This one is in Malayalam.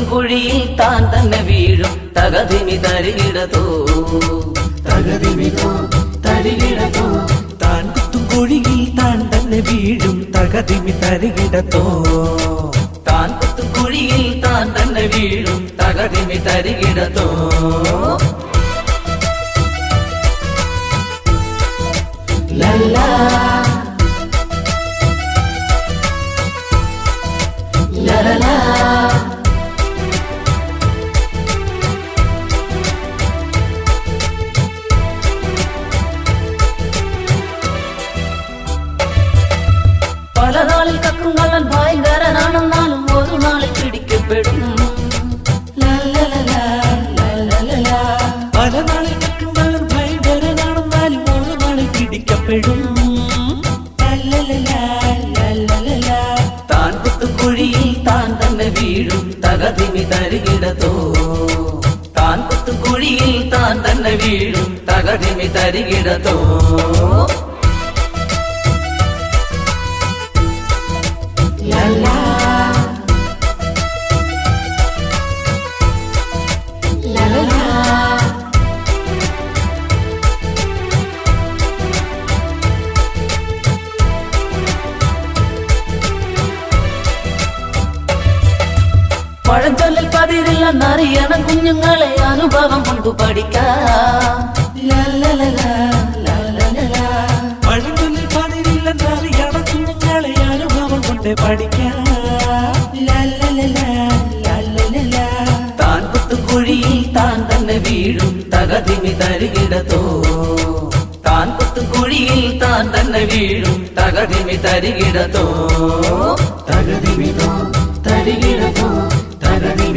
കുത്തും കുഴിയിൽ താൻ തന്നെ വീഴും തകതിമി തരികിടതോ തകതിമിതോ തരികിടതോ താൻ കുത്തും കുഴിയിൽ താൻ തന്നെ വീഴും തകതിമി തരികിടതോ താൻ കുത്തും കുഴിയിൽ താൻ തന്നെ വീഴും തകതിമി തരികിടതോ ലല്ലാ ലലലാ പല നാളിൽ കക്കും കള്ളൻ ഭയങ്കരനാണെന്നാലും ഒരു നാളിൽ പിടിക്കപ്പെടും പല നാളിൽ കക്കും കള്ളൻ ഭയങ്കരനാണെന്നാലും ഒരു നാളിൽ പിടിക്കപ്പെടും താൻ കുത്തും കുഴിയിൽ താൻ തന്നെ വീഴും തകതിമി തരികിടതോ താൻ കുത്തും കുഴിയിൽ താൻ തന്നെ വീഴും തകതിമി തരികിടതോ ലല്ലാ ലലലാ പഴഞ്ചൊല്ലിൽ പതിരില്ലെന്നറിയണം കുഞ്ഞുങ്ങളെ അനുഭവം കൊണ്ട് പഠിക്കാം പഴഞ്ചൊല്ലിൽ പതിരില്ലെന്നറിയണം കുഞ്ഞുങ്ങളെ അനുഭവം കൊണ്ട് പഠിക്കാം താൻ കുത്തും കുഴിയിൽ താൻ തന്നെ വീഴും തകതിമി തരികിടതോ താൻ കുത്തും കുഴിയിൽ താൻ തന്നെ വീഴും തകതിമി തരികിടതോ തകതിമിതോ തരികിടതോ തകതി